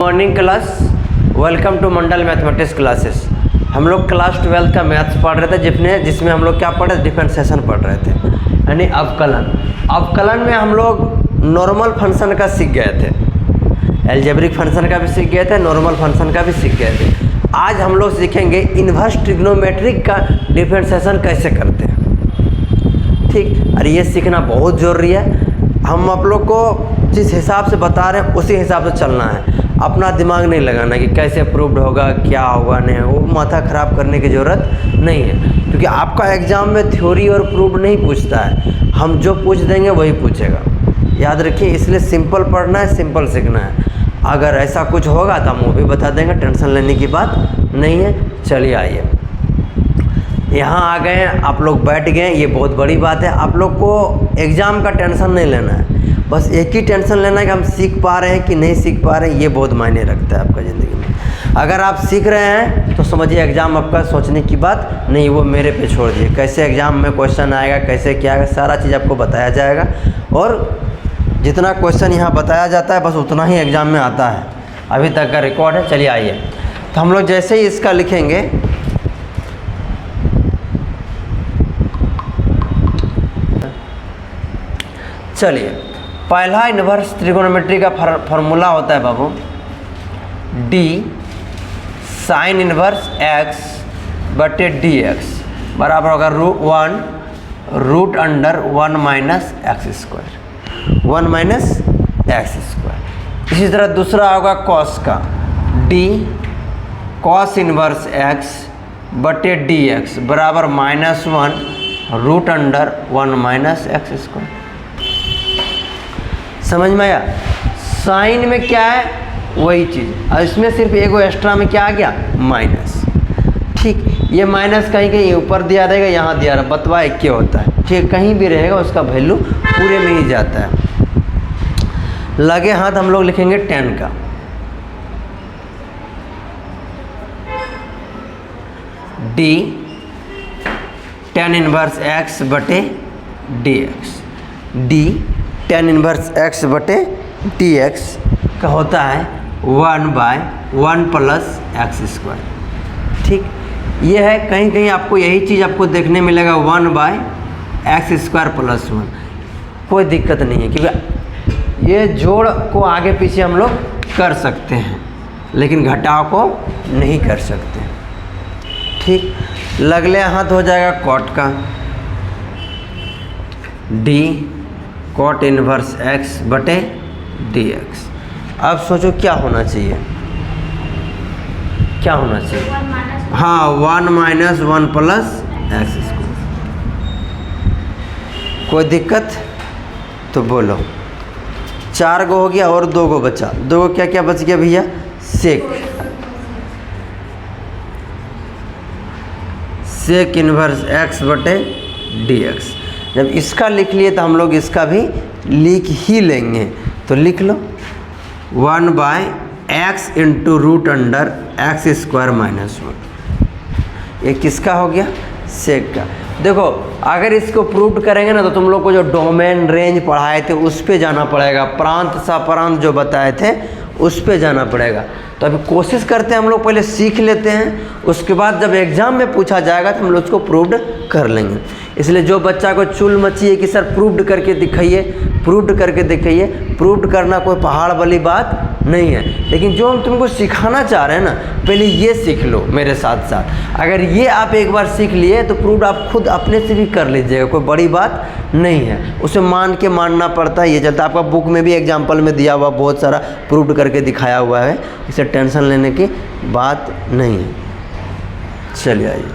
Morning class, welcome to Mandal mathematics classes. हम लोग class 12 का मैथ्स पढ़ रहे थे जिसमें हम लोग क्या पढ़ रहे थे, डिफरेंशिएशन पढ़ रहे थे, यानी अवकलन में हम लोग नॉर्मल फंक्शन का सीख गए थे, एल्जेब्रिक फंक्शन का भी सीख गए थे, नॉर्मल फंक्शन का भी सीख गए थे। आज हम लोग सीखेंगे इन्वर्स ट्रिग्नोमेट्रिक का डिफरेंशिएशन कैसे करते हैं। ठीक, और ये सीखना बहुत ज़रूरी है। हम आप लोग को जिस हिसाब से बता रहे हैं उसी हिसाब से चलना है, अपना दिमाग नहीं लगाना कि कैसे प्रूव्ड होगा, क्या होगा, नहीं, वो माथा ख़राब करने की ज़रूरत नहीं है, क्योंकि आपका एग्ज़ाम में थ्योरी और प्रूव्ड नहीं पूछता है, हम जो पूछ देंगे वही पूछेगा। याद रखिए, इसलिए सिंपल पढ़ना है, सिंपल सीखना है। अगर ऐसा कुछ होगा तो हम वो भी बता देंगे, टेंशन लेने की बात नहीं है। चलिए आइए, यहाँ आ गए हैं, आप लोग बैठ गए, ये बहुत बड़ी बात है। आप लोग को एग्ज़ाम का टेंशन नहीं लेना है, बस एक ही टेंशन लेना है कि हम सीख पा रहे हैं कि नहीं सीख पा रहे हैं। ये बहुत मायने रखता है आपका ज़िंदगी में। अगर आप सीख रहे हैं तो समझिए एग्ज़ाम आपका सोचने की बात नहीं, वो मेरे पे छोड़ दिए। कैसे एग्ज़ाम में क्वेश्चन आएगा, कैसे क्या आएगा, सारा चीज़ आपको बताया जाएगा। और जितना क्वेश्चन यहाँ बताया जाता है बस उतना ही एग्ज़ाम में आता है, अभी तक का रिकॉर्ड है। चलिए आइए, तो हम लोग जैसे ही इसका लिखेंगे, चलिए पहला इन्वर्स ट्रिगोनोमेट्री का फार्मूला होता है बाबू, डी साइन इन्वर्स एक्स बटे डी एक्स बराबर होगा root under 1 minus x square, 1 minus x square. इसी तरह दूसरा होगा कॉस का, डी कॉस इन्वर्स एक्स बटे डी एक्स बराबर -1 root under 1 minus x square. समझ में आया? साइन में क्या है, वही चीज़, और इसमें सिर्फ एगो एक्स्ट्रा में क्या आ गया, माइनस। ठीक, ये माइनस कहीं कहीं ऊपर दिया रहेगा, यहाँ दिया रहा, बतवा एक क्या होता है। ठीक, कहीं भी रहेगा उसका वैल्यू पूरे में ही जाता है। लगे हाथ हम लोग लिखेंगे 10 का, डी tan इनवर्स एक्स बटे d x, D tan inverse x बटे डी एक्स का होता है 1/1 प्लस एक्स स्क्वायर। ठीक, ये है, कहीं कहीं आपको यही चीज़ आपको देखने मिलेगा 1/x स्क्वायर प्लस 1। कोई दिक्कत नहीं है, क्योंकि ये जोड़ को आगे पीछे हम लोग कर सकते हैं, लेकिन घटाव को नहीं कर सकते। ठीक, लगले हाथ हो जाएगा कॉट का, डी कॉट इनवर्स एक्स बटे डी एक्स। अब सोचो क्या होना चाहिए, क्या होना चाहिए? हाँ, 1 माइनस 1 प्लस एक्स स्क्वायर। कोई दिक्कत तो बोलो। 4 गो हो गया और 2 गो बचा, 2 गो क्या क्या बच गया भैया, सेक इनवर्स एक्स बटे डी एक्स। जब इसका लिख लिए तो हम लोग इसका भी लिख ही लेंगे, तो लिख लो 1/x into root under x square minus 1। ये किसका हो गया, सेक का। देखो, अगर इसको प्रूव करेंगे ना तो तुम लोग को जो डोमेन रेंज पढ़ाए थे उस पे जाना पड़ेगा, प्रांत सप्रांत जो बताए थे उस पे जाना पड़ेगा। तो अभी कोशिश करते हैं हम लोग पहले सीख लेते हैं, उसके बाद जब एग्ज़ाम में पूछा जाएगा तो हम लोग उसको प्रूव्ड कर लेंगे। इसलिए जो बच्चा को चुल मची है कि सर प्रूव्ड करके दिखाइए, प्रूव्ड करके दिखाइए, प्रूव्ड करना कोई पहाड़ वाली बात नहीं है, लेकिन जो हम तुमको सिखाना चाह रहे हैं ना, पहले ये सीख लो मेरे साथ साथ। अगर ये आप एक बार सीख लिए तो प्रूव्ड आप खुद अपने से भी कर लीजिएगा, कोई बड़ी बात नहीं है। उसे मान के मानना पड़ता है, ये चलता। आपका बुक में भी एग्जाम्पल में दिया हुआ बहुत सारा प्रूव्ड करके दिखाया हुआ है, इसे टेंशन लेने की बात नहीं है। चलिए आइए,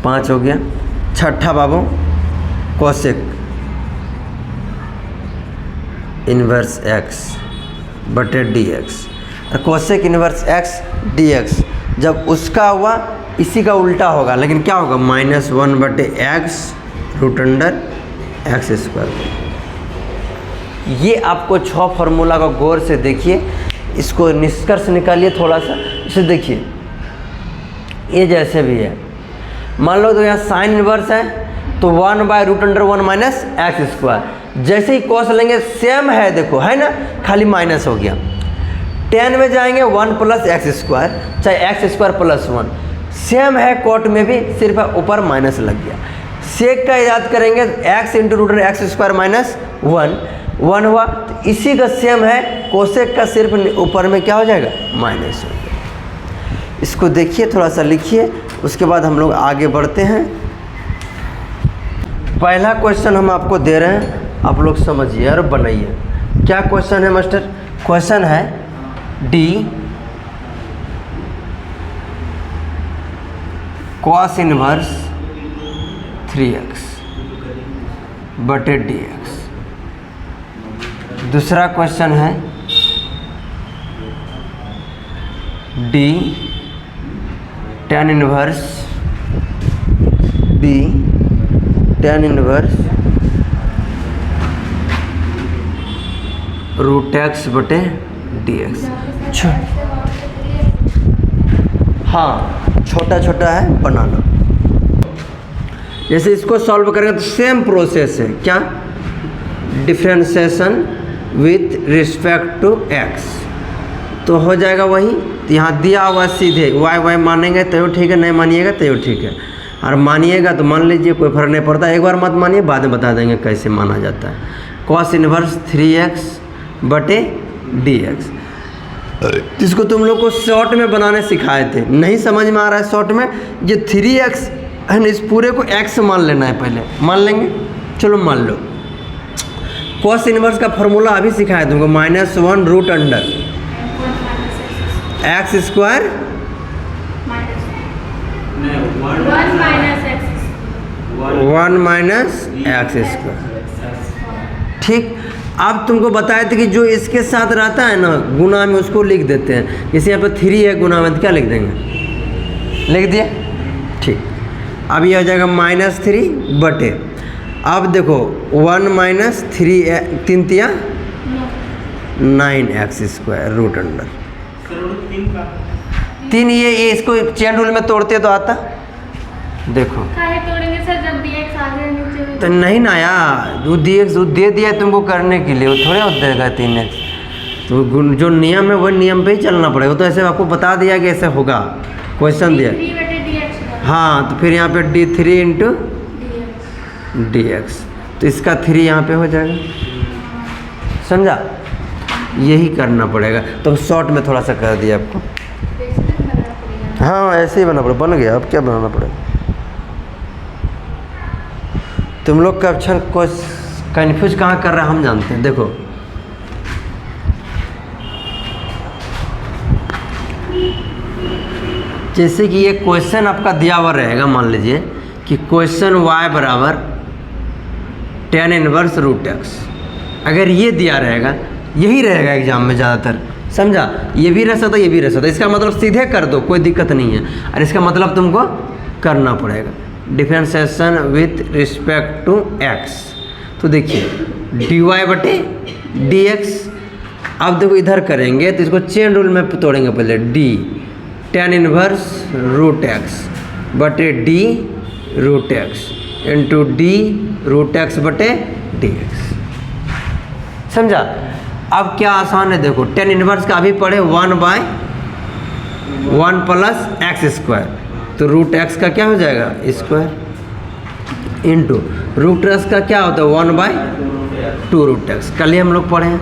5 हो गया। छठा बाबू, कोसेक इन्वर्स एक्स बटे d x. Cosec inverse x D x जब उसका हुआ, इसी का उल्टा होगा, लेकिन क्या होगा, -1 बटे x root under x square. ये आपको 6 फार्मूला का गौर से देखिए, इसको निष्कर्ष निकालिए थोड़ा सा। इसे देखिए, ये जैसे भी है, मान लो तो यहाँ साइन इनवर्स है तो 1/√1 माइनस एक्स स्क्वायर। जैसे ही कॉस लेंगे सेम है, देखो है ना, खाली माइनस हो गया। tan में जाएंगे 1 प्लस एक्स स्क्वायर, चाहे एक्स स्क्वायर प्लस 1। सेम है कोट में भी, सिर्फ ऊपर माइनस लग गया। सेक का याद करेंगे x into root x square minus 1 हुआ। तो इसी का सेम है कोसेक का, सिर्फ ऊपर में क्या हो जाएगा, माइनस हो जाएगा। इसको देखिए, थोड़ा सा लिखिए, उसके बाद हम लोग आगे बढ़ते हैं। पहला क्वेश्चन हम आपको दे रहे हैं, आप लोग समझिए और बनाइए। क्या क्वेश्चन है मास्टर? क्वेश्चन है डी कॉस इनवर्स 3x बटे dx। दूसरा क्वेश्चन है डी tan इनवर्स रूट एक्स बटे dx। हाँ, छोटा छोटा है, बनाना। जैसे इसको सॉल्व करेंगे तो सेम प्रोसेस है, क्या, differentiation with respect to x, तो हो जाएगा वही। तो यहाँ दिया हुआ सीधे y मानेंगे तो ठीक है, नहीं मानिएगा तो ठीक है, और मानिएगा तो मान लीजिए, कोई फर्क नहीं पड़ता। एक बार मत मानिए, बाद में बता देंगे कैसे माना जाता है। कॉस इनवर्स 3x बटे dx, जिसको तुम लोग को शॉर्ट में बनाने सिखाए थे। नहीं समझ में आ रहा है शॉर्ट में, ये 3x है ना, इस पूरे को x मान लेना है। पहले मान लेंगे, चलो मान लो। कॉस इनवर्स का फॉर्मूला अभी सिखाया तुमको, -1 root under x square 1 minus x square. ठीक, अब तुमको बताए थे कि जो इसके साथ रहता है ना गुना में, उसको लिख देते हैं। जैसे यहाँ पे 3 है गुना में, तो क्या लिख देंगे, लिख दिया। ठीक, अब ये हो जाएगा -3 बटे, अब देखो 1 माइनस 3 तिया 9x स्क्वायर रूट अंडर 3। ये इसको चेन रूल में तोड़ते तो आता, देखो तोड़ेंगे सर जब dx आगे नीचे तो नहीं ना यार, वो dx दे दिया तुमको करने के लिए, वो थोड़े होता है 3x। तो जो नियम है वही नियम पे ही चलना पड़ेगा। तो ऐसे आपको बता दिया कि ऐसे होगा, क्वेश्चन दिया। हाँ, तो फिर यहाँ पे d3 इंटू dx, तो इसका 3 यहाँ पे हो जाएगा, समझा? यही करना पड़ेगा। तो शॉर्ट में थोड़ा सा कर दिया आपको। हाँ, ऐसे ही बना पड़ेगा, बन गया। अब क्या बनाना पड़ेगा? तुम लोग का ऑप्शन को कन्फ्यूज कहाँ कर रहा है हम जानते हैं। देखो जैसे कि ये क्वेश्चन आपका दिया हुआ रहेगा, मान लीजिए कि क्वेश्चन y बराबर tan इनवर्स रूट एक्स, अगर ये दिया रहेगा, यही रहेगा एग्जाम में ज़्यादातर, समझा? ये भी रह सकता, ये भी रह सकता। इसका मतलब सीधे कर दो, कोई दिक्कत नहीं है। और इसका मतलब तुमको करना पड़ेगा differentiation with respect to x। तो देखिए dy बटे dx। अब देखो इधर करेंगे तो इसको चेन रूल में तोड़ेंगे। पहले d tan inverse root x बटे d root x into d root x बटे dx, समझा? अब क्या आसान है, देखो tan इनवर्स का अभी पढ़े 1/1 प्लस एक्स स्क्वायर, तो रूट एक्स का क्या हो जाएगा, स्क्वायर इंटू रूट एक्स का क्या होता है 1/2 रूट एक्स। कल ही हम लोग पढ़े हैं।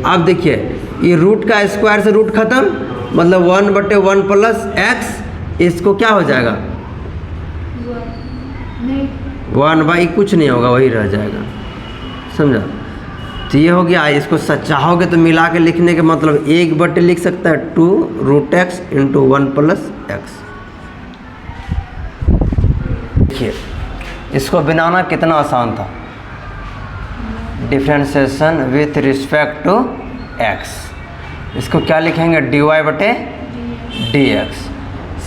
अब देखिए ये रूट का स्क्वायर से रूट खत्म, मतलब 1/1 प्लस एक्स, इसको क्या हो जाएगा 1/, कुछ नहीं होगा, वही रह जाएगा, समझा? तो ये हो गया। इसको चाहोगे तो मिला के लिखने के मतलब 1/, लिख सकता है 2 root x into 1 plus x. देखिए इसको बनाना कितना आसान था, differentiation with respect to x. इसको क्या लिखेंगे, dy बटे dx।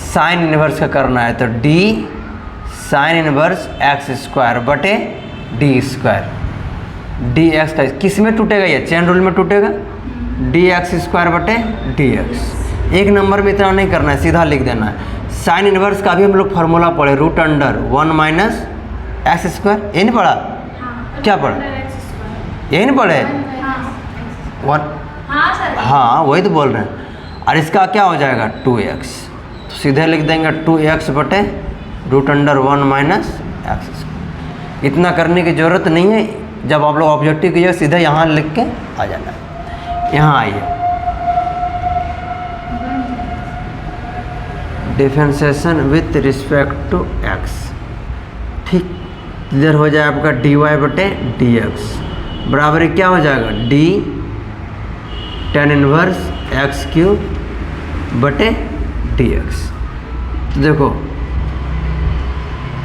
साइन इनवर्स का करना है तो d sine inverse x square बटे डी स्क्वायर। dx का किस में टूटेगा, ये चेन रूल में टूटेगा, dx स्क्वायर बटे dx। एक नंबर में इतना नहीं करना है, सीधा लिख देना है। साइन इनवर्स का भी हम लोग फार्मूला पढ़े, root under 1 minus x square. यही नहीं पढ़ा? क्या पढ़ा? यही नहीं पढ़े? 1। हाँ वही तो बोल रहे हैं। और इसका क्या हो जाएगा 2x, तो सीधे लिख देंगे 2x बटे √1 माइनस x। इतना करने की ज़रूरत नहीं है, जब आप लोग ऑब्जेक्टिव कीजिए सीधे यहाँ लिख के आ जाना है। यहाँ आइए, differentiation with respect to x, ठीक, क्लियर हो जाए आपका dy बटे dx बराबर क्या हो जाएगा d tan इनवर्स x³ बटे dx। तो देखो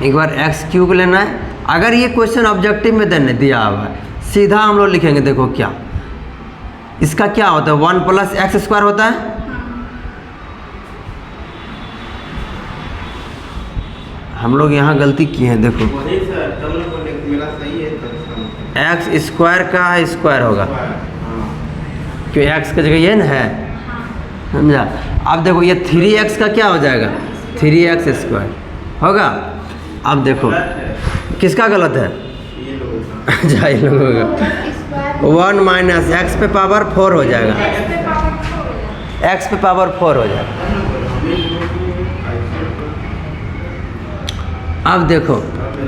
एक बार x³ लेना है। अगर ये क्वेश्चन ऑब्जेक्टिव में देने दिया हुआ है, सीधा हम लोग लिखेंगे। देखो क्या इसका क्या होता है 1 + x² होता है। हम लोग यहाँ गलती की है, देखो वही सर तब लोग बोले कि मेरा सही है तो x² का स्क्वायर होगा, हाँ। क्यों x की जगह ये ना है, समझा। अब देखो ये 3x का क्या हो जाएगा 3x² होगा। अब देखो किसका गलत है, ये लोग अच्छा ये लोगों का 1 माइनस x पे पावर 4 हो जाएगा, x पे पावर 4 हो जाएगा। अब देखो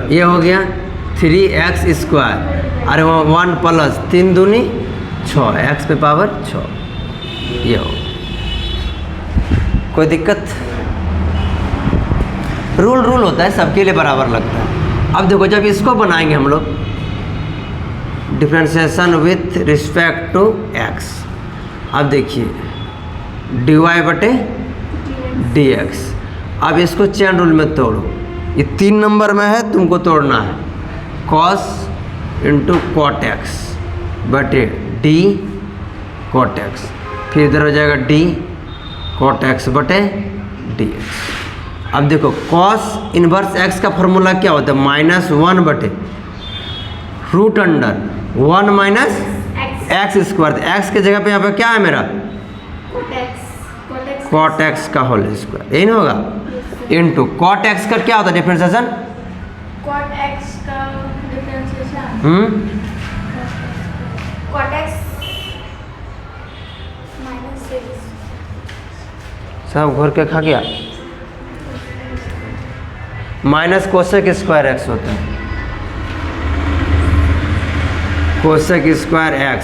ये हो गया 3x², अरे वो 1 + 3 दूनी 6, x पे पावर 6, ये हो। कोई दिक्कत, रूल होता है, सबके लिए बराबर लगता है। अब देखो जब इसको बनाएंगे हम लोग differentiation with respect to x, अब देखिए dy बटे dx। अब इसको चेन रूल में तोड़ो, ये 3 नंबर में है, तुमको तोड़ना है cos × cot x बटे d cot x, फिर इधर हो जाएगा d cot x बटे dx। अब देखो cos इनवर्स x का फॉर्मूला क्या होता है -1 बटे √1 माइनस x²। x की जगह पे यहाँ पे क्या है मेरा cot x का होल स्क्वायर, यही ना होगा, इनटू cot x का क्या होता है डिफरेंशिएशन, cot x का डिफरेंशिएशन cot x सब घोर के खा गया, माइनस कोसेक स्क्वायर x होता है, कोसेक स्क्वायर x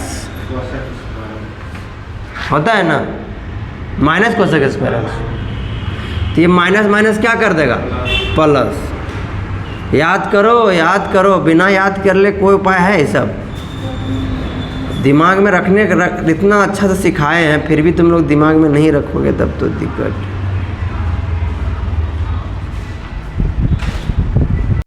होता है ना, माइनस कोसेक स्क्वायर x। तो ये माइनस माइनस क्या कर देगा प्लस। याद करो, बिना याद कर ले कोई उपाय है, ये सब दिमाग में रखने इतना अच्छा से सिखाए हैं, फिर भी तुम लोग दिमाग में नहीं रखोगे तब तो दिक्कत।